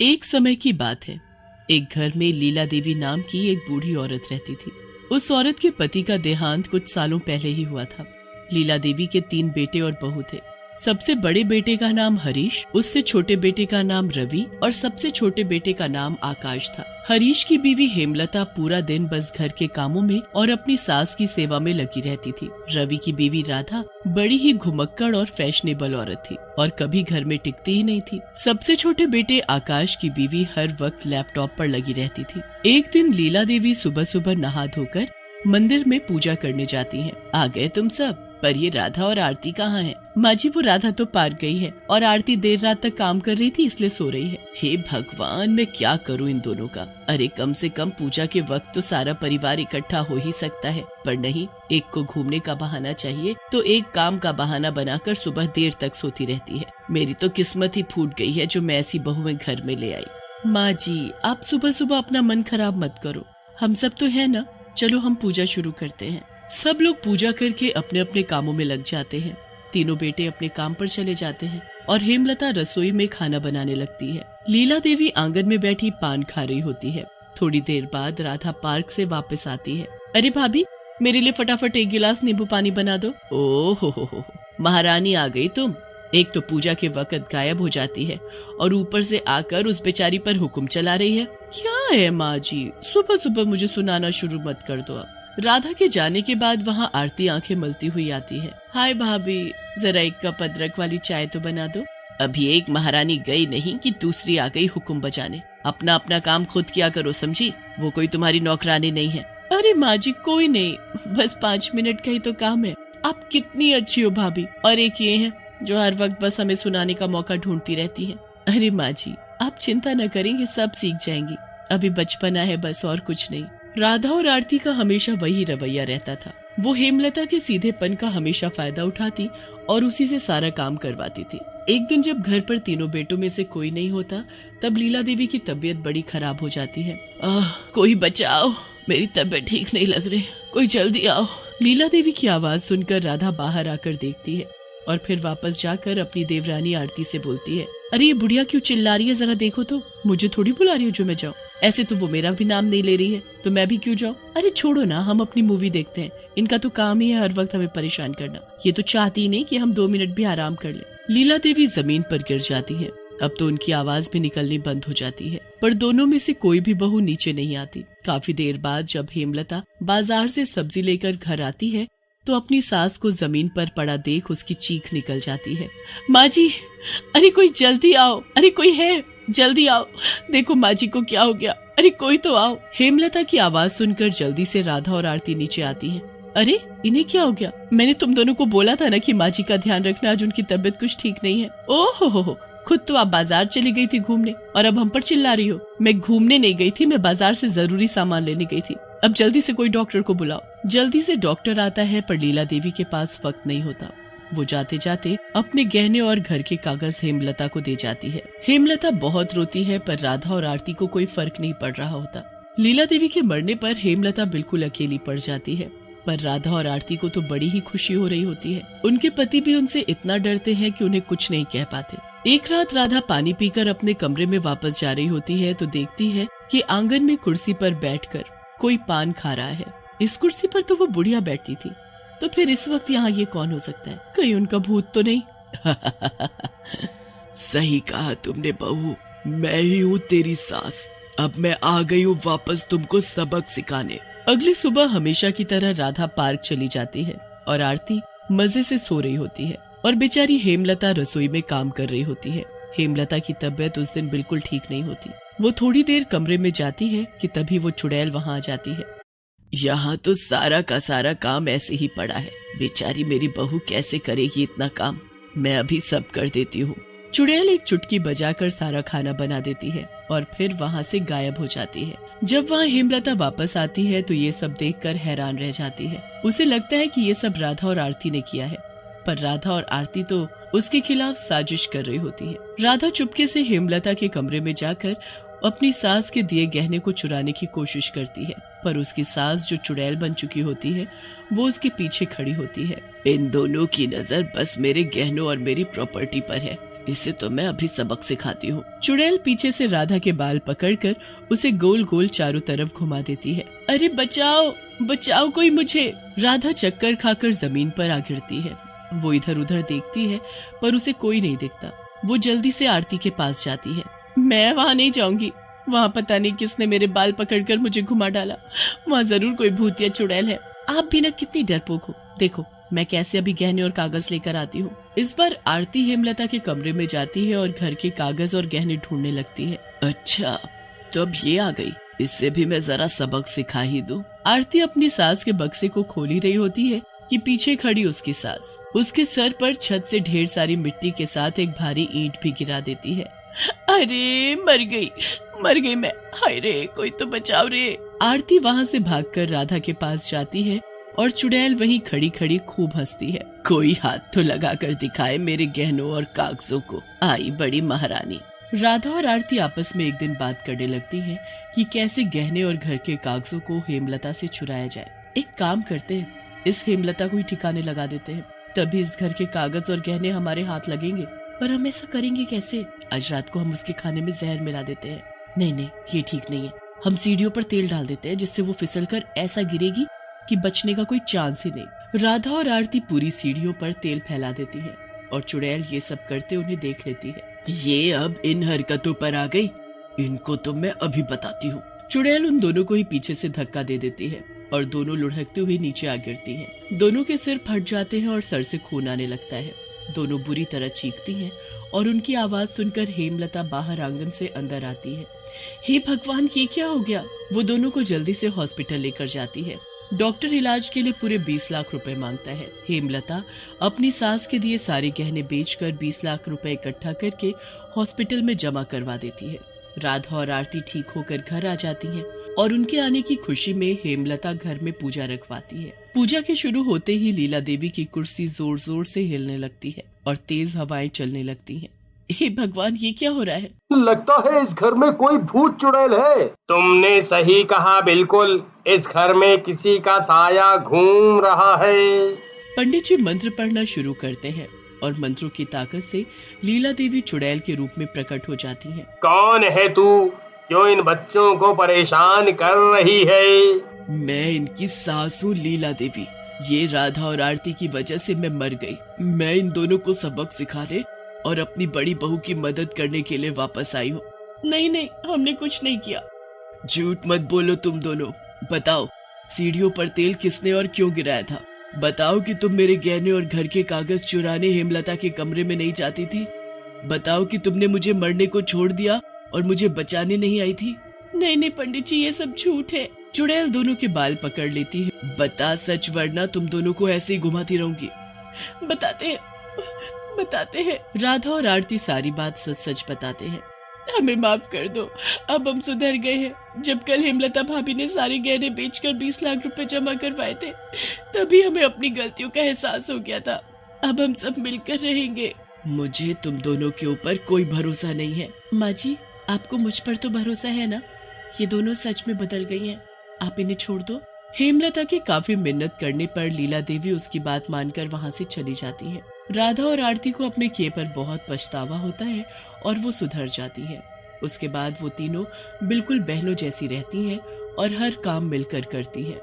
एक समय की बात है। एक घर में लीला देवी नाम की एक बूढ़ी औरत रहती थी। उस औरत के पति का देहांत कुछ सालों पहले ही हुआ था। लीला देवी के 3 बेटे और बहू थे। सबसे बड़े बेटे का नाम हरीश, उससे छोटे बेटे का नाम रवि और सबसे छोटे बेटे का नाम आकाश था। हरीश की बीवी हेमलता पूरा दिन बस घर के कामों में और अपनी सास की सेवा में लगी रहती थी। रवि की बीवी राधा बड़ी ही घुमक्कड़ और फैशनेबल औरत थी और कभी घर में टिकती ही नहीं थी। सबसे छोटे बेटे आकाश की बीवी हर वक्त लैपटॉप पर लगी रहती थी। एक दिन लीला देवी सुबह सुबह नहा धोकर मंदिर में पूजा करने जाती हैं। आ गए तुम सब, पर ये राधा और आरती कहाँ हैं? माँ जी, वो राधा तो पार्क गई है और आरती देर रात तक काम कर रही थी इसलिए सो रही है। हे भगवान, मैं क्या करूँ इन दोनों का। अरे कम से कम पूजा के वक्त तो सारा परिवार इकट्ठा हो ही सकता है, पर नहीं, एक को घूमने का बहाना चाहिए तो एक काम का बहाना बनाकर सुबह देर तक सोती रहती है। मेरी तो किस्मत ही फूट गई है जो मैं ऐसी बहुएं घर में ले आई। माँ जी, आप सुबह सुबह अपना मन खराब मत करो, हम सब तो है ना। चलो हम पूजा शुरू करते हैं। सब लोग पूजा करके अपने अपने कामों में लग जाते हैं। तीनों बेटे अपने काम पर चले जाते हैं और हेमलता रसोई में खाना बनाने लगती है। लीला देवी आंगन में बैठी पान खा रही होती है। थोड़ी देर बाद राधा पार्क से वापस आती है। अरे भाभी, मेरे लिए फटाफट 1 गिलास नींबू पानी बना दो। ओ हो, महारानी आ गई तुम। एक तो पूजा के वक्त गायब हो जाती है और ऊपर से आकर उस बेचारी पर हुक्म चला रही है। क्या है माँ जी, सुबह सुबह मुझे सुनाना शुरू मत कर दो अब। राधा के जाने के बाद वहाँ आरती आंखें मलती हुई आती है। हाय भाभी, जरा 1 कप अदरक वाली चाय तो बना दो। अभी एक महारानी गई नहीं कि दूसरी आ गई हुक्म बजाने। अपना अपना काम खुद किया करो, समझी? वो कोई तुम्हारी नौकरानी नहीं है। अरे माँ जी, कोई नहीं, बस 5 मिनट का ही तो काम है। आप कितनी अच्छी हो भाभी। और एक ये है जो हर वक्त बस हमें सुनाने का मौका ढूंढती रहती है। अरे माँ जी, आप चिंता न करेंगे, सब सीख जाएंगी। अभी बचपना है बस, और कुछ नहीं। राधा और आरती का हमेशा वही रवैया रहता था। वो हेमलता के सीधेपन का हमेशा फायदा उठाती और उसी से सारा काम करवाती थी। एक दिन जब घर पर तीनों बेटों में से कोई नहीं होता, तब लीला देवी की तबीयत बड़ी खराब हो जाती है। कोई बचाओ, मेरी तबीयत ठीक नहीं लग रही, कोई जल्दी आओ। लीला देवी की आवाज सुनकर राधा बाहर आकर देखती है और फिर वापस जाकर अपनी देवरानी आरती से बोलती है। अरे ये बुढ़िया क्यों चिल्ला रही है, जरा देखो तो। मुझे थोड़ी बुला रही है जो मैं जाऊँ? ऐसे तो वो मेरा भी नाम नहीं ले रही है, तो मैं भी क्यों जाऊँ? अरे छोड़ो ना, हम अपनी मूवी देखते हैं। इनका तो काम ही है हर वक्त हमें परेशान करना। ये तो चाहती ही नहीं कि हम 2 मिनट भी आराम कर ले। लीला देवी जमीन पर गिर जाती है। अब तो उनकी आवाज भी निकलनी बंद हो जाती है, पर दोनों में से कोई भी बहू नीचे नहीं आती। काफी देर बाद जब हेमलता बाजार से सब्जी लेकर घर आती है तो अपनी सास को जमीन पर पड़ा देख उसकी चीख निकल जाती है। माँ जी, अरे कोई जल्दी आओ, अरे कोई है, जल्दी आओ, देखो माँ जी को क्या हो गया, अरे कोई तो आओ। हेमलता की आवाज सुनकर जल्दी से राधा और आरती नीचे आती हैं। अरे इन्हें क्या हो गया? मैंने तुम दोनों को बोला था ना कि माँ जी का ध्यान रखना, आज उनकी तबीयत कुछ ठीक नहीं है। ओह हो, खुद तो आप बाजार चली गई थी घूमने और अब हम पर चिल्ला रही हो। मैं घूमने नहीं गई थी, मैं बाजार से जरूरी सामान लेने गई थी। अब जल्दी से कोई डॉक्टर को बुलाओ। जल्दी से डॉक्टर आता है, पर लीला देवी के पास वक्त नहीं होता। वो जाते जाते अपने गहने और घर के कागज हेमलता को दे जाती है। हेमलता बहुत रोती है, पर राधा और आरती को कोई फर्क नहीं पड़ रहा होता। लीला देवी के मरने पर हेमलता बिल्कुल अकेली पड़ जाती है, पर राधा और आरती को तो बड़ी ही खुशी हो रही होती है। उनके पति भी उनसे इतना डरते हैं कि उन्हें कुछ नहीं कह पाते। एक रात राधा पानी पीकर अपने कमरे में वापस जा रही होती है तो देखती है कि आंगन में कुर्सी पर बैठकर कोई पान खा रहा है। इस कुर्सी पर तो वो बुढ़िया बैठती थी, तो फिर इस वक्त यहाँ ये कौन हो सकता है? कहीं उनका भूत तो नहीं? सही कहा तुमने बहू, मैं ही हूँ तेरी सास। अब मैं आ गई हूँ वापस तुमको सबक सिखाने। अगली सुबह हमेशा की तरह राधा पार्क चली जाती है और आरती मजे से सो रही होती है और बेचारी हेमलता रसोई में काम कर रही होती है। हेमलता की तबीयत उस दिन बिल्कुल ठीक नहीं होती। वो थोड़ी देर कमरे में जाती है कि तभी वो चुड़ैल वहाँ आ जाती है। यहाँ तो सारा का सारा काम ऐसे ही पड़ा है, बेचारी मेरी बहू कैसे करेगी इतना काम, मैं अभी सब कर देती हूँ। चुड़ैल एक चुटकी बजाकर सारा खाना बना देती है और फिर वहाँ से गायब हो जाती है। जब वहाँ हेमलता वापस आती है तो ये सब देखकर हैरान रह जाती है। उसे लगता है कि ये सब राधा और आरती ने किया है, पर राधा और आरती तो उसके खिलाफ साजिश कर रही होती है। राधा चुपके से हेमलता के कमरे में जाकर अपनी सास के दिए गहने को चुराने की कोशिश करती है, पर उसकी सास जो चुड़ैल बन चुकी होती है वो उसके पीछे खड़ी होती है। इन दोनों की नजर बस मेरे गहनों और मेरी प्रॉपर्टी पर है, इसे तो मैं अभी सबक सिखाती हूँ। चुड़ैल पीछे से राधा के बाल पकड़कर उसे गोल गोल चारों तरफ घुमा देती है। अरे बचाओ बचाओ कोई मुझे। राधा चक्कर खाकर जमीन पर आ गिरती है। वो इधर उधर देखती है पर उसे कोई नहीं दिखता। वो जल्दी से आरती के पास जाती है। मैं वहाँ नहीं जाऊंगी, वहाँ पता नहीं किसने मेरे बाल पकड़कर मुझे घुमा डाला। वहाँ जरूर कोई भूत या चुड़ैल है। आप भी ना कितनी डरपोक हो, देखो मैं कैसे अभी गहने और कागज लेकर आती हूँ। इस बार आरती हेमलता के कमरे में जाती है और घर के कागज और गहने ढूंढने लगती है। अच्छा तो अब ये आ गई, इससे भी मैं जरा सबक सिखा ही दूं। आरती अपनी सास के बक्से को खोल ही रही होती है कि पीछे खड़ी उसकी सास उसके सर पर छत से ढेर सारी मिट्टी के साथ एक भारी ईंट भी गिरा देती है। अरे मर गई मैं, हाय रे कोई तो बचाओ रे। आरती वहाँ से भागकर राधा के पास जाती है और चुड़ैल वहीं खड़ी खड़ी खूब हंसती है। कोई हाथ तो लगा कर दिखाए मेरे गहनों और कागजों को, आई बड़ी महारानी। राधा और आरती आपस में एक दिन बात करने लगती है कि कैसे गहने और घर के कागजों को हेमलता से चुराया जाए। एक काम करते हैं, इस हेमलता को ही ठिकाने लगा देते हैं, तभी इस घर के कागज और गहने हमारे हाथ लगेंगे। पर हम ऐसा करेंगे कैसे? आज रात को हम उसके खाने में जहर मिला देते हैं। नहीं, ये ठीक नहीं है। हम सीढ़ियों पर तेल डाल देते हैं जिससे वो फिसलकर ऐसा गिरेगी कि बचने का कोई चांस ही नहीं। राधा और आरती पूरी सीढ़ियों पर तेल फैला देती है और चुड़ैल ये सब करते उन्हें देख लेती है। ये अब इन हरकतों पर आ गई, इनको तो मैं अभी बताती हूँ। चुड़ैल उन दोनों को ही पीछे से धक्का दे देती है और दोनों लुढ़कते हुए नीचे आ गिरती हैं। दोनों के सिर फट जाते हैं और सर से खून आने लगता है। दोनों बुरी तरह चीखती हैं और उनकी आवाज सुनकर हेमलता बाहर आंगन से अंदर आती है। हे भगवान, ये क्या हो गया? वो दोनों को जल्दी से हॉस्पिटल लेकर जाती है। डॉक्टर इलाज के लिए पूरे 20 लाख रुपए मांगता है। हेमलता अपनी सास के दिए सारे गहने बेचकर 20 लाख रुपए इकट्ठा करके हॉस्पिटल में जमा करवा देती है। राधा और आरती ठीक होकर घर आ जाती हैं और उनके आने की खुशी में हेमलता घर में पूजा रखवाती है। पूजा के शुरू होते ही लीला देवी की कुर्सी जोर जोर से हिलने लगती है और तेज हवाएं चलने लगती हैं। हे भगवान, ये क्या हो रहा है? लगता है इस घर में कोई भूत चुड़ैल है। तुमने सही कहा, बिल्कुल इस घर में किसी का साया घूम रहा है। पंडित जी मंत्र पढ़ना शुरू करते हैं और मंत्रों की ताकत से लीला देवी चुड़ैल के रूप में प्रकट हो जाती हैं। कौन है तू? क्यों इन बच्चों को परेशान कर रही है? मैं इनकी सास हूँ लीला देवी। ये राधा और आरती की वजह से मैं मर गई। मैं इन दोनों को सबक सिखाने और अपनी बड़ी बहू की मदद करने के लिए वापस आई हूँ। नहीं, हमने कुछ नहीं किया। झूठ मत बोलो तुम दोनों। बताओ, सीढ़ियों पर तेल किसने और क्यों गिराया था? बताओ कि तुम मेरे गहने और घर के कागज चुराने हेमलता के कमरे में नहीं जाती थी। बताओ कि तुमने मुझे मरने को छोड़ दिया और मुझे बचाने नहीं आई थी। नहीं पंडित जी, ये सब झूठ है। चुड़ैल दोनों के बाल पकड़ लेती है। बता सच, वरना तुम दोनों को ऐसे ही घुमाती रहूंगी। बताते हैं। राधा और आरती सारी बात सच सच बताते हैं। हमें माफ कर दो, अब हम सुधर गए हैं। जब कल हेमलता भाभी ने सारे गहने बेचकर 20 लाख रुपए जमा करवाए थे, तभी हमें अपनी गलतियों का एहसास हो गया था। अब हम सब मिलकर रहेंगे। मुझे तुम दोनों के ऊपर कोई भरोसा नहीं है। माँ जी, आपको मुझ पर तो भरोसा है ना? ये दोनों सच में बदल गई हैं। आप इन्हें छोड़ दो। हेमलता के काफी मिन्नत करने पर लीला देवी उसकी बात मानकर वहाँ से चली जाती है। राधा और आरती को अपने किए पर बहुत पछतावा होता है और वो सुधर जाती है। उसके बाद वो तीनों बिल्कुल बहनों जैसी रहती हैं और हर काम मिलकर करती हैं।